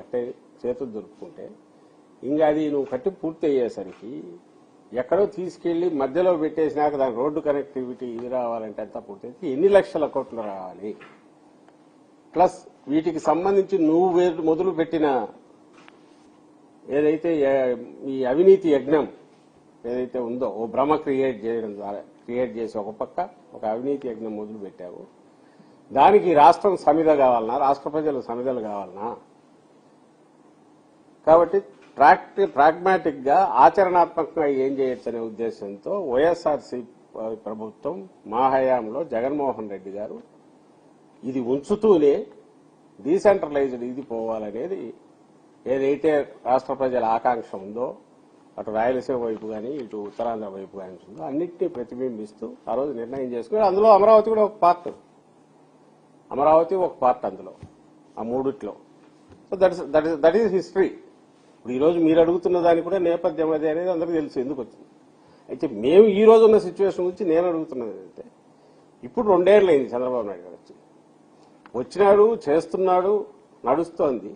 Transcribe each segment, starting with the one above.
కట్టే చేతులు దొరుకుతుంటే ఇంకా అది నువ్వు కట్టి పూర్తి అయ్యేసరికి ఎక్కడో తీసుకెళ్లి మధ్యలో పెట్టేసినాక దాని రోడ్డు కనెక్టివిటీ ఇది రావాలంటే అంతా పూర్తయితే ఎన్ని లక్షల కోట్లు రావాలి? ప్లస్ వీటికి సంబంధించి నువ్వు మొదలు పెట్టిన ఏదైతే ఈ అవినీతి యజ్ఞం ఏదైతే ఉందో ఓ భ్రమ క్రియేట్ చేసి ఒక పక్క ఒక అవినీతి యజ్ఞం మొదలు పెట్టావు. దానికి రాష్ట్రం సమిధ కావాలన్నా, రాష్ట్ర ప్రజలు సమిధలు కావాలన్నా? కాబట్టి ప్రాగ్మాటిక్ గా ఆచరణాత్మకంగా ఏం చేయొచ్చు అనే ఉద్దేశంతో వైఎస్ఆర్సీ ప్రభుత్వం మా హయాంలో జగన్మోహన్ రెడ్డి గారు ఇది ఉంచుతూనే డీసెంట్రలైజ్డ్ ఇది పోవాలనేది ఏదైతే రాష్ట్ర ప్రజల ఆకాంక్ష ఉందో అటు రాయలసీమ వైపు కానీ ఇటు ఉత్తరాంధ్ర వైపు కానీ ఉందో అన్నింటినీ ప్రతిబింబిస్తూ ఆ రోజు నిర్ణయం చేసుకుని అందులో అమరావతి కూడా ఒక పార్ట్, అమరావతి ఒక పార్ట్ అందులో ఆ మూడిట్లో. So that is history. ఇప్పుడు ఈరోజు మీరు అడుగుతున్న దానికి కూడా నేపథ్యం అదే అనేది అందరికీ తెలుసు ఎందుకు వచ్చింది. అయితే మేము ఈ రోజు ఉన్న సిచ్యువేషన్ గురించి నేను అడుగుతున్నది ఏంటంటే ఇప్పుడు 2 ఏళ్ళు అయింది చంద్రబాబు నాయుడు గారు వచ్చినాడు, చేస్తున్నాడు, నడుస్తోంది.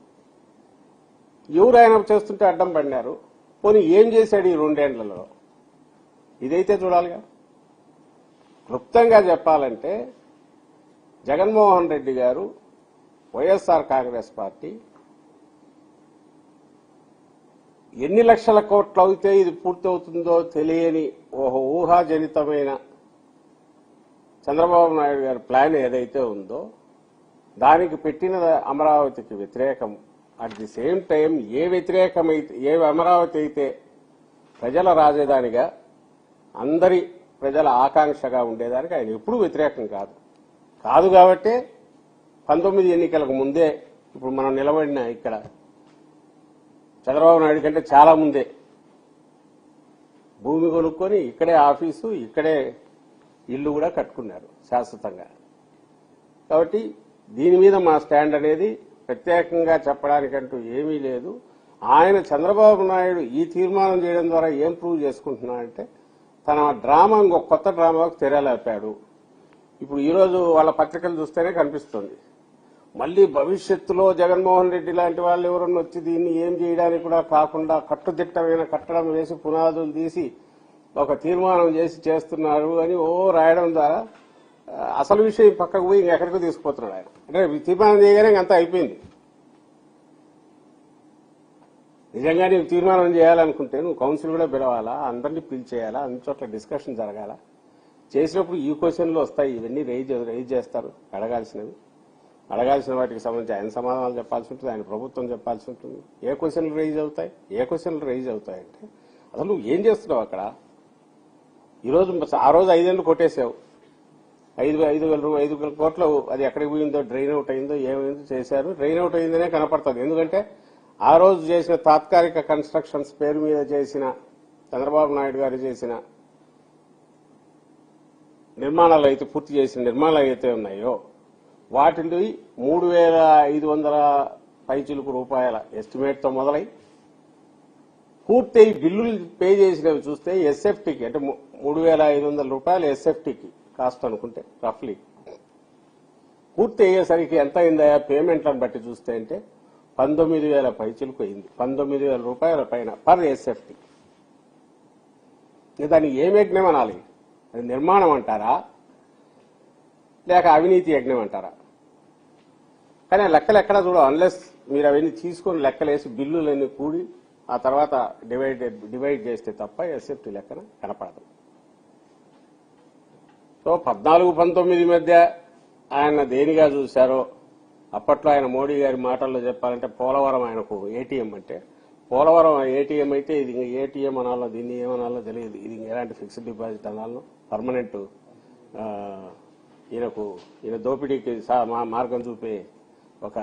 ఎవరు ఆయన చేస్తుంటే అడ్డం పడినారు? పోనీ ఏం చేశాడు ఈ 2 ఏళ్లలో? ఇదైతే చూడాలిగా. క్లుప్తంగా చెప్పాలంటే జగన్మోహన్ రెడ్డి గారు వైఎస్ఆర్ కాంగ్రెస్ పార్టీ ఎన్ని లక్షల కోట్లు అయితే ఇది పూర్తవుతుందో తెలియని ఓ ఊహాజనితమైన చంద్రబాబు నాయుడు గారి ప్లాన్ ఏదైతే ఉందో దానికి పెట్టిన అమరావతికి వ్యతిరేకం, అట్ ది సేమ్ టైం ఏ అమరావతి అయితే ప్రజల రాజధానిగా అందరి ప్రజల ఆకాంక్షగా ఉండేదానికి ఆయన ఎప్పుడూ వ్యతిరేకం కాదు కాబట్టే 19 ఎన్నికలకు ముందే ఇప్పుడు మనం నిలబడిన ఇక్కడ చంద్రబాబు నాయుడు కంటే చాలా ముందే భూమి కొనుక్కొని ఇక్కడే ఆఫీసు, ఇక్కడే ఇల్లు కూడా కట్టుకున్నారు శాశ్వతంగా. కాబట్టి దీని మీద మా స్టాండ్ అనేది ప్రత్యేకంగా చెప్పడానికంటూ ఏమీ లేదు. ఆయన చంద్రబాబు నాయుడు ఈ తీర్మానం చేయడం ద్వారా ఏం ప్రూవ్ చేసుకుంటున్నాడంటే తన డ్రామా ఇంకొక కొత్త డ్రామాకు తెరలేపాడు. ఇప్పుడు ఈరోజు వాళ్ళ పత్రికలు చూస్తేనే కనిపిస్తుంది. మళ్లీ భవిష్యత్తులో జగన్మోహన్ రెడ్డి లాంటి వాళ్ళు ఎవరన్నా వచ్చి దీన్ని ఏం చేయడానికి కూడా కాకుండా కట్టుదిట్టమైన కట్టడం వేసి పునాదులు తీసి ఒక తీర్మానం చేసి చేస్తున్నారు అని రాయడం ద్వారా అసలు విషయం పక్కకు పోయి ఇంకెక్కడికో తీసుకుపోతున్నాడు ఆయన. అంటే తీర్మానం చేయగానే ఇంకంతా అయిపోయింది. నిజంగా నీకు తీర్మానం చేయాలనుకుంటే నువ్వు కౌన్సిల్ కూడా పిలవాలా, అందరినీ పిలిచేయాలా, అన్ని చోట్ల డిస్కషన్ జరగాల. చేసినప్పుడు ఈ క్వశ్చన్లు వస్తాయి, ఇవన్నీ రైజ్ చేస్తారు. అడగాల్సిన వాటికి సంబంధించి ఆయన సమాధానాలు చెప్పాల్సి ఉంటుంది, ఆయన ప్రభుత్వం చెప్పాల్సి ఉంటుంది. ఏ క్వశ్చన్లు రైజ్ అవుతాయంటే అసలు నువ్వు ఏం చేస్తున్నావు అక్కడ? ఆ రోజు 5 ఏళ్ళు కొట్టేసావు. 5,000 కోట్లు అది ఎక్కడికి పోయిందో, డ్రైన్ అవుట్ అయిందో, ఏమైందో చేశారు. డ్రైన్ అవుట్ అయిందనే కనపడుతుంది. ఎందుకంటే ఆ రోజు చేసిన తాత్కాలిక కన్స్ట్రక్షన్స్ పేరు మీద చేసిన చంద్రబాబు నాయుడు గారు చేసిన నిర్మాణాలు అయితే పూర్తి చేసిన నిర్మాణాలు అయితే ఉన్నాయో వాటిని 3,500 పైచిలుకు రూపాయల ఎస్టిమేట్తో మొదలై పూర్తి బిల్లులు పే చేసినవి చూస్తే ఎస్ఎఫ్టీకి అంటే 3,500 రూపాయలు ఎస్ఎఫ్టీకి కాస్ట్ అనుకుంటే రఫ్లీ పూర్తి అయ్యేసరికి ఎంత అయిందా పేమెంట్లను బట్టి చూస్తే అంటే 19,000 పైచిలుకు అయింది. 19,000 రూపాయల పైన పర్ ఎస్ఎఫ్టీ. దాన్ని ఏం యజ్ఞం అనాలి? అది నిర్మాణం అంటారా లేక అవినీతి యజ్ఞం అంటారా? కానీ లెక్కలు ఎక్కడా చూడవు. అన్లెస్ మీరు అవన్నీ తీసుకొని లెక్కలేసి బిల్లులన్నీ కూడి ఆ తర్వాత డివైడ్ చేస్తే తప్ప ఎస్ఎఫ్టీ లెక్కన కనపడదు. సో 14-19 మధ్య ఆయన దేనిగా చూశారో అప్పట్లో ఆయన మోడీ గారి మాటల్లో చెప్పాలంటే పోలవరం ఆయనకు ఏటీఎం అంటే పోలవరం ఏటీఎం అయితే ఇది ఏటీఎం అనాలో దీన్ని ఏమనాలో తెలియదు. ఇది ఎలాంటి ఫిక్స్డ్ డిపాజిట్ అనాలో పర్మనెంట్ ఈయన దోపిడీకి మార్గం చూపే ఒక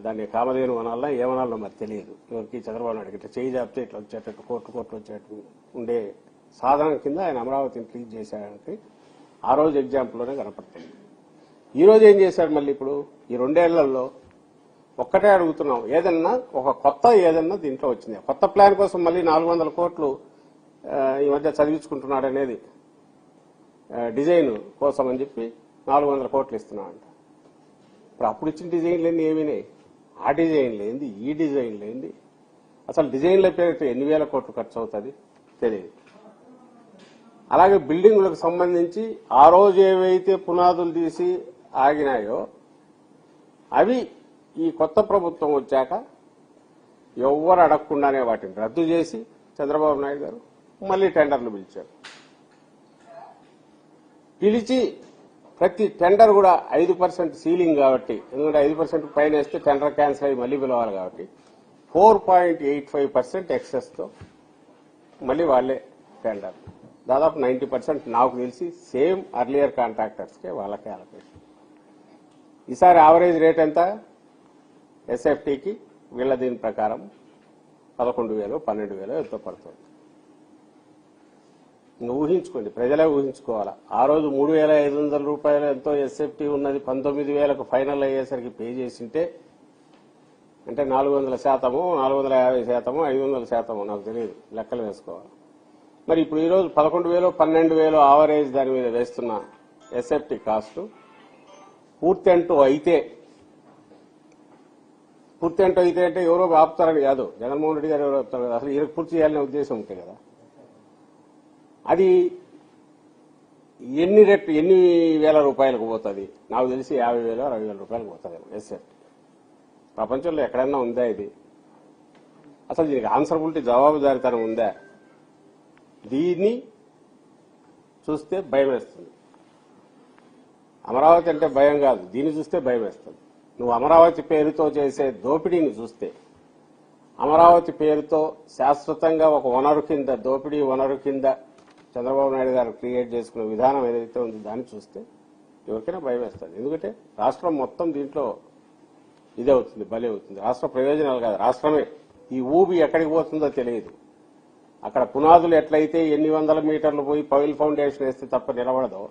దాన్ని కామధేను అనాలన్నా ఏమనాలో మరి తెలియదు. ఎవరికి చంద్రబాబు నాయుడు ఇట్లా చేయి జాపితే ఇట్లా వచ్చేటట్టు కోట్లు వచ్చేటట్టు ఉండే సాధనం కింద ఆయన అమరావతిని ట్రీట్ చేశాడంటే ఆ రోజు ఎగ్జాంపుల్లోనే కనపడుతుంది. ఈ రోజు ఏం చేశాడు? మళ్ళీ ఇప్పుడు ఈ 2 ఏళ్లలో ఒక్కటే అడుగుతున్నాం, ఏదన్నా ఒక కొత్త ఏదన్నా దీంట్లో వచ్చింది. కొత్త ప్లాన్ కోసం మళ్ళీ 400 కోట్లు ఈ మధ్య చదివించుకుంటున్నాడు అనేది డిజైన్ కోసం అని చెప్పి 400 కోట్లు ఇస్తున్నామంట. ఇప్పుడు అప్పుడు ఇచ్చిన డిజైన్లన్నీ ఏమినాయి? ఆ డిజైన్ లేనిది ఈ డిజైన్ లేనిది అసలు డిజైన్ల పేరుతో ఎన్ని వేల కోట్లు ఖర్చు అవుతుంది తెలియదు. అలాగే బిల్డింగులకు సంబంధించి ఆ రోజు ఏవైతే పునాదులు తీసి ఆగినాయో అవి ఈ కొత్త ప్రభుత్వం వచ్చాక ఎవ్వరు అడగకుండానే వాటిని రద్దు చేసి చంద్రబాబు నాయుడు గారు మళ్లీ టెండర్లు పిలిచారు. పిలిచి ప్రతి టెండర్ కూడా 5% సీలింగ్ కాబట్టి, ఎందుకంటే 5% పైన వేస్తే టెండర్ క్యాన్సిల్ అయ్యి మళ్లీ పిలవాలి కాబట్టి 4.85% ఎక్సెస్ తో మళ్లీ వాళ్లే టెండర్. దాదాపు 90% నాకు తెలిసి సేమ్ అర్లియర్ కాంట్రాక్టర్స్ కే వాళ్ళకే అలొకేషన్. ఈసారి యావరేజ్ రేట్ ఎంత ఎస్ఎఫ్టీకి వీళ్ళ దీని ప్రకారం 11,000 12,000 ఎంతో పడుతుంది. ఇంకా ఊహించుకోండి, ప్రజలే ఊహించుకోవాలా. ఆ రోజు 3,500 రూపాయలు ఎంతో ఎస్ఎఫ్టీ ఉన్నది 19,000కు ఫైనల్ అయ్యేసరికి పే చేసింటే అంటే 400%, 450%, 500% నాకు తెలియదు, లెక్కలు వేసుకోవాలి. మరి ఇప్పుడు ఈరోజు 11,000 12,000 ఆవరేజ్ దాని మీద వేస్తున్న ఎస్ఎఫ్టీ కాస్ట్ పూర్తి అంటూ అయితే అంటే ఎవరో ఆపుతారని కాదు, జగన్మోహన్ రెడ్డి గారు ఎవరో ఆపుతారు కదా, అసలు ఈయన పూర్తి చేయాలనే ఉద్దేశం ఉంటే కదా. అది ఎన్ని వేల రూపాయలకు పోతుంది? నాకు తెలిసి 50,000 60,000 రూపాయలకు పోతుంది ఎస్ఎఫ్టీ. ప్రపంచంలో ఎక్కడైనా ఉందా ఇది? అసలు దీనికి ఆన్సరబిలిటీ, జవాబుదారీతనం ఉందా? దీన్ని చూస్తే భయం వేస్తుంది. అమరావతి అంటే భయం కాదు, దీన్ని చూస్తే భయం వేస్తుంది. నువ్వు అమరావతి పేరుతో చేసే దోపిడీని చూస్తే, అమరావతి పేరుతో శాశ్వతంగా ఒక వనరు కింద, దోపిడీ వనరు కింద చంద్రబాబు నాయుడు గారు క్రియేట్ చేసుకున్న విధానం ఏదైతే ఉందో దాన్ని చూస్తే ఎవరికైనా భయం వేస్తుంది. ఎందుకంటే రాష్ట్రం మొత్తం దీంట్లో ఇదే అవుతుంది, బలి అవుతుంది. రాష్ట్ర ప్రయోజనాలు కాదు, రాష్ట్రమే ఈ ఊబి ఎక్కడికి పోతుందో తెలియదు. అక్కడ పునాదులు ఎట్లయితే ఎన్ని వందల మీటర్లు పోయి పైల్ ఫౌండేషన్ వేస్తే తప్ప నిలబడదో,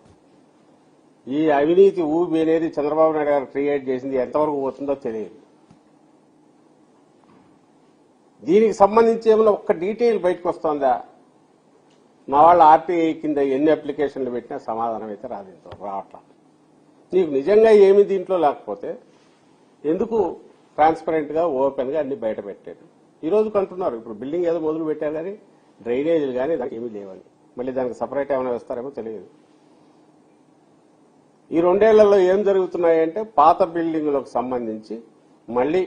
ఈ అవినీతి ఊబి అనేది చంద్రబాబు నాయుడు గారు క్రియేట్ చేసింది ఎంతవరకు పోతుందో తెలియదు. దీనికి సంబంధించి ఏమైనా ఒక్క డీటెయిల్ బయటకు వస్తుందా? మా వాళ్ళ ఆర్టీఐ కింద ఎన్ని అప్లికేషన్లు పెట్టినా సమాధానం అయితే రావట్లా. నీకు నిజంగా ఏమి దీంట్లో లేకపోతే ఎందుకు ట్రాన్స్పరెంట్ గా, ఓపెన్ గా అన్ని బయట పెట్టారు? ఈ రోజు కంటున్నారు, ఇప్పుడు బిల్డింగ్ ఏదో మొదలు పెట్టారు కానీ డ్రైనేజీలు కానీ దానికి ఏమీ లేవని. మళ్ళీ దానికి సపరేట్ ఏమైనా వేస్తారేమో తెలియదు. ఈ 2 ఏళ్లలో ఏం జరుగుతున్నాయంటే పాత బిల్డింగులకు సంబంధించి మళ్లీ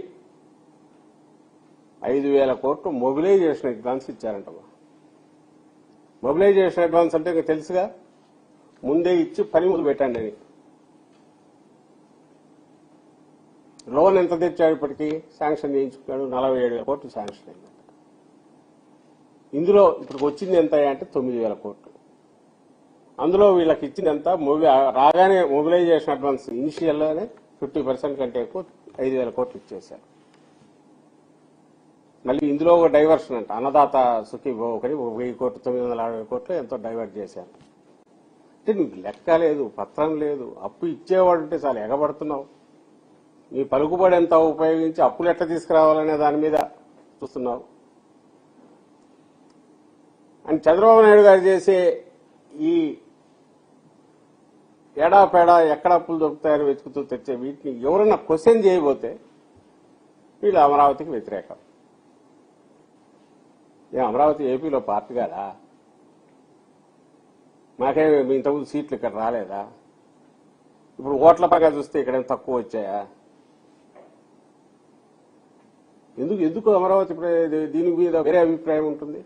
5,000 కోట్లు మొబిలైజేషన్ అడ్వాన్స్ ఇచ్చారంట. మొబిలైజేషన్ అడ్వాన్స్ అంటే ఇంకా తెలుసుగా, ముందే ఇచ్చి పని మొదలు పెట్టండి అని. లోన్ ఎంత తెచ్చాడు? ఇప్పటికీ శాంక్షన్ చేయించుకున్నాడు, 47,000 కోట్లు శాంక్షన్ అయింది. ఇందులో ఇప్పుడు వచ్చింది ఎంత అంటే 9,000 కోట్లు. అందులో వీళ్ళకి ఇచ్చింది ఎంత? రాగానే మొబిలైజేషన్ అడ్వాన్స్ ఇనిషియల్లోనే 50% కంటే ఎక్కువ 5,000 కోట్లు ఇచ్చేశారు. మళ్ళీ ఇందులో ఒక డైవర్షన్ అంట, అన్నదాత సుఖీభో ఒకటి 1,000 కోట్లు, 960 కోట్లు ఎంతో డైవర్ట్ చేశారు. అంటే నీకు లెక్క లేదు, పత్రం లేదు, అప్పు ఇచ్చేవాడు ఉంటే చాలా ఎగబడుతున్నావు. నీ పలుకుబడి ఎంత ఉపయోగించి అప్పులు ఎట్లా తీసుకురావాలనే దాని మీద చూస్తున్నావు. అని చంద్రబాబు నాయుడు గారు చేసే ఈ ఏడాపేడా ఎక్కడ అప్పులు దొరుకుతాయని వెతుకుతూ తెచ్చే వీటిని ఎవరన్నా క్వశ్చన్ చేయబోతే వీళ్ళు అమరావతికి వ్యతిరేకం. అమరావతి ఏపీలో పార్టీ కాదా? మాకే ఇంతకుముందు సీట్లు ఇక్కడ రాలేదా? ఇప్పుడు ఓట్ల పరంగా చూస్తే ఇక్కడ తక్కువ వచ్చాయా? ఎందుకు అమరావతి దీని మీద వేరే అభిప్రాయం ఉంటుంది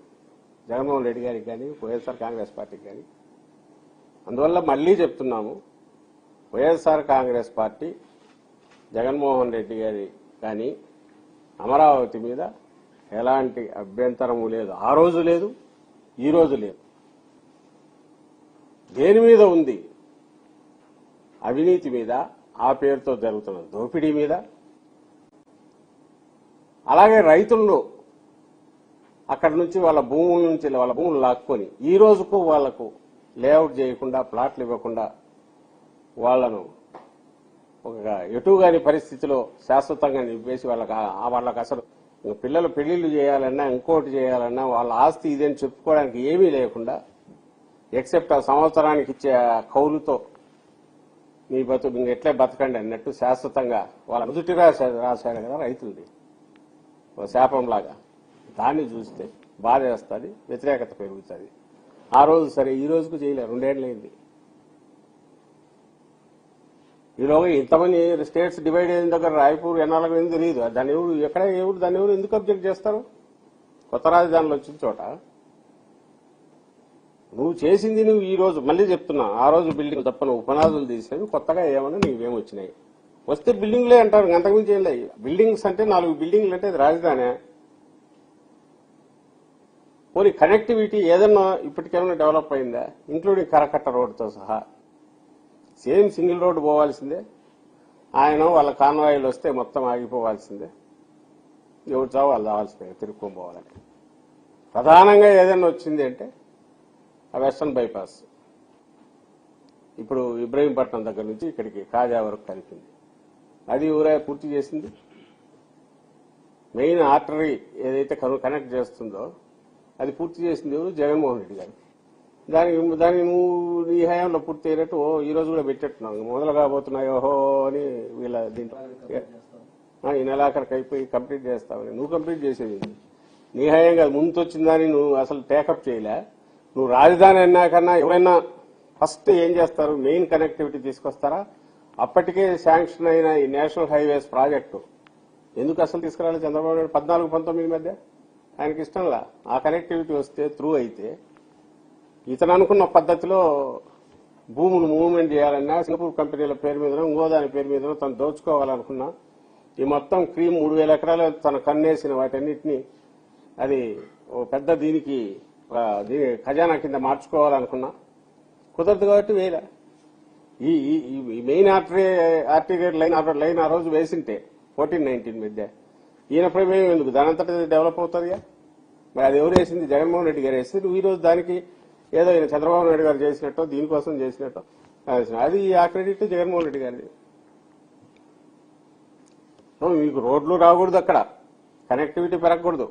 జగన్మోహన్ రెడ్డి గారికి కానీ, వైఎస్ఆర్ కాంగ్రెస్ పార్టీకి కానీ. అందువల్ల మళ్లీ చెప్తున్నాము, వైఎస్ఆర్ కాంగ్రెస్ పార్టీ, జగన్మోహన్ రెడ్డి గారి కానీ అమరావతి మీద ఎలాంటి అభ్యంతరము లేదు. ఆ రోజు లేదు, ఈ రోజు లేదు. దేని మీద ఉంది? అవినీతి మీద, ఆ పేరుతో జరుగుతున్న దోపిడీ మీద. అలాగే రైతులను అక్కడి నుంచి వాళ్ళ భూములు లాక్కొని ఈ రోజుకు వాళ్లకు లేఅవుట్ చేయకుండా, ప్లాట్లు ఇవ్వకుండా వాళ్లను ఒక ఎటుగాని పరిస్థితిలో శాశ్వతంగా నింపేసి వాళ్ళకి అసలు పిల్లలు పెళ్లిళ్లు చేయాలన్నా, ఇంకోటి చేయాలన్నా వాళ్ళ ఆస్తి ఇదని చెప్పుకోవడానికి ఏమీ లేకుండా, ఎక్సెప్ట్ ఆ సంవత్సరానికి ఇచ్చే కౌలుతో మీ బతుకు ఎట్లే బతకండి అన్నట్టు శాశ్వతంగా వాళ్ళ మొదటి రాశాడు కదా రైతులది ఓ శాపంలాగా. దాన్ని చూస్తే బాధ వేస్తుంది, వ్యతిరేకత పెరుగుతుంది. ఆ రోజు సరే, ఈ రోజుకు చేయలేరు, 2 ఏళ్ళైంది. ఈలోగా ఇంతమంది స్టేట్స్ డివైడ్ అయిన దగ్గర రాయపూర్ ఎన్నాళ్ళకు ఎందుకు తెలియదు. దాన్ని ఎవరు ఎందుకు అబ్జెక్ట్ చేస్తారు? కొత్త రాజధానులు వచ్చిన చోట నువ్వు చేసింది నువ్వు ఈ రోజు మళ్ళీ చెప్తున్నా, ఆ రోజు బిల్డింగ్ తప్ప నువ్వు పునాదులు తీసేవి కొత్తగా ఏమన్నా నీవేమొచ్చినాయి వస్తే బిల్డింగ్లే అంటారు, అంతకుమించి ఏం లేదు. బిల్డింగ్స్ అంటే 4 బిల్డింగ్లు అంటే అది రాజధానే. పోనీ కనెక్టివిటీ ఏదన్నా ఇప్పటికేమైనా డెవలప్ అయిందా, ఇంక్లూడింగ్ కరకట్ట రోడ్డుతో సహా? సేమ్ సింగిల్ రోడ్డు పోవాల్సిందే. ఆయన వాళ్ళ కాన్వాయిలు వస్తే మొత్తం ఆగిపోవాల్సిందే. ఎవరు చావు వాళ్ళు రావాల్సిందే, తిరుక్కొని పోవాలని. ప్రధానంగా ఏదైనా వచ్చింది అంటే ఆ వెస్టర్న్ బైపాస్ ఇప్పుడు ఇబ్రహీంపట్నం దగ్గర నుంచి ఇక్కడికి కాజా వరకు కలిపింది. అది ఊరే పూర్తి చేసింది. మెయిన్ ఆర్టరీ ఏదైతే కనెక్ట్ చేస్తుందో అది పూర్తి చేసింది ఎవరు? జగన్మోహన్ రెడ్డి గారు. దానికి నువ్వు నీ హయాంలో పూర్తి అయినట్టు ఈ రోజు కూడా పెట్టేట్టున్నావు. మొదలు కాబోతున్నాయి ఓహో అని వీళ్ళ దీంట్లో ఈ నెలాఖరికి అయిపోయి కంప్లీట్ చేస్తావని. నువ్వు కంప్లీట్ చేసేది నీ హయాం కాదు, ముందు వచ్చిందని నువ్వు అసలు టేకప్ చేయలే. నువ్వు రాజధాని అన్నాకన్నా ఎవరైనా ఫస్ట్ ఏం చేస్తారు? మెయిన్ కనెక్టివిటీ తీసుకొస్తారా? అప్పటికే శాంక్షన్ అయిన ఈ నేషనల్ హైవేస్ ప్రాజెక్టు ఎందుకు అసలు తీసుకురాలి చంద్రబాబు నాయుడు? 14-19 మధ్య ఆయనకి ఇష్టంలా. ఆ కనెక్టివిటీ వస్తే త్రూ అయితే ఇతను అనుకున్న పద్ధతిలో భూములు మూవ్మెంట్ చేయాలన్నా సింగపూర్ కంపెనీల పేరు మీదనో ఇంకో దాని పేరు మీదనో తను దోచుకోవాలనుకున్నా ఈ మొత్తం క్రీమ్ 3000 ఎకరాలు తన కన్నేసిన వాటన్నిటినీ అది ఓ పెద్ద దీనికి ఖజానా కింద మార్చుకోవాలనుకున్నా కుదరదు కాబట్టి వేలా. ఈ మెయిన్ ఆర్టీరియర్ లైన్ ఆ రోజు వేసింటే 14-19 మధ్య ఈయన ప్రమేయం ఎందుకు? దానంతటా డెవలప్ అవుతుందిగా. మరి అది ఎవరు వేసింది? జగన్మోహన్ రెడ్డి గారు వేస్తే నువ్వు ఈ రోజు దానికి ఏదో ఈయన చంద్రబాబు నాయుడు గారు చేసినట్టు దీనికోసం చేసినట్టు అది ఆ క్రెడిట్ జగన్మోహన్ రెడ్డి గారిది. మీకు రోడ్లు రాకూడదు, అక్కడ కనెక్టివిటీ పెరగకూడదు,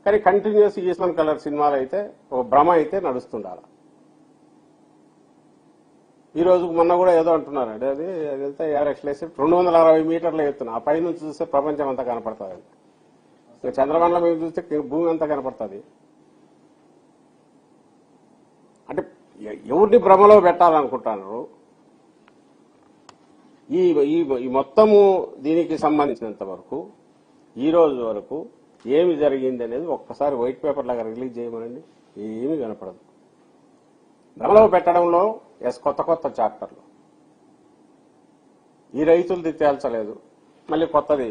కానీ కంటిన్యూస్ ఈస్మన్ కలర్ సినిమాలు అయితే ఓ భ్రమ అయితే నడుస్తుండాలి. ఈ రోజు మొన్న కూడా ఏదో అంటున్నారు, అది వెళ్తే 50 లక్షలు వేసి 260 మీటర్లు ఎత్తున ఆ పై నుంచి చూస్తే ప్రపంచం అంతా కనపడుతుంది. చంద్రమండలం మీద చూస్తే భూమి అంతా కనపడుతుంది. అంటే ఎవరిని భ్రమలో పెట్టాలనుకుంటున్నారు? ఈ మొత్తము దీనికి సంబంధించినంత వరకు ఈ రోజు వరకు ఏమి జరిగింది అనేది ఒక్కసారి వైట్ పేపర్ లాగా రిలీజ్ చేయమనండి, ఏమీ కనపడదు. భ్రమలో పెట్టడంలో కొత్త చాప్టర్లు. ఈ రైతులది తేల్చలేదు, మళ్ళీ కొత్తది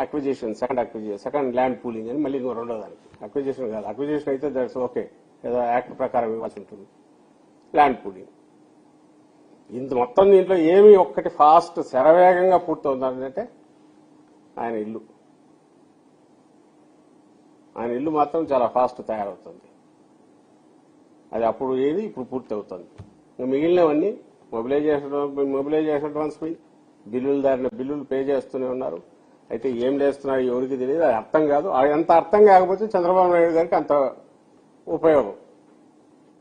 అక్విజిషన్, సెకండ్ ల్యాండ్ పూలింగ్ అని మళ్ళీ ఇంకో రెండో దానికి. అక్విజిషన్ కాదు, అక్విజిషన్ అయితే దట్స్ ఓకే, ఏదో యాక్ట్ ప్రకారం ఇవ్వాల్సి ఉంటుంది. ల్యాండ్ పూలింగ్ ఇంత మొత్తం దీంట్లో ఏమి ఒక్కటి ఫాస్ట్ శరవేగంగా పూర్తవుతుందంటే ఆయన ఇల్లు మాత్రం చాలా ఫాస్ట్ తయారవుతుంది. అది అప్పుడు ఏది ఇప్పుడు పూర్తి అవుతుంది. మిగిలినవన్నీ మొబిలైజేషన్ అడ్వాన్స్ బిల్లులు పే చేస్తూనే ఉన్నారు. అయితే ఏం చేస్తున్నారు ఎవరికి తెలియదు, అది అర్థం కాదు. అంత అర్థం కాకపోతే చంద్రబాబు నాయుడు గారికి అంత ఉపయోగం.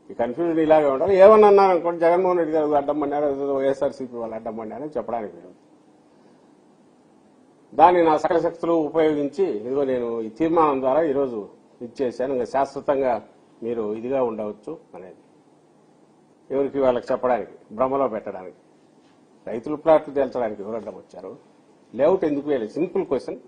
ఈ కన్ఫ్యూజన్ ఇలాగే ఉండాలి. ఏమన్నా అన్నారు అనుకోండి, జగన్మోహన్ రెడ్డి గారు అడ్డం పడినారు, వైఎస్ఆర్సీపీ వాళ్ళు అడ్డం పడినారని చెప్పడానికి లేదు. దాన్ని నా సకల శక్తులు ఉపయోగించి ఇదిగో నేను ఈ తీర్మానం ద్వారా ఈరోజు ఇచ్చేసాను, ఇంకా శాశ్వతంగా మీరు ఇదిగా ఉండవచ్చు అనేది ఎవరికి వాళ్ళకి చెప్పడానికి, భ్రమలో పెట్టడానికి. రైతుల ప్లాట్లు తేల్చడానికి ఎవరు అడ్డం వచ్చారు? లేఅవుట్ ఎందుకు వేయలేదు? Simple question.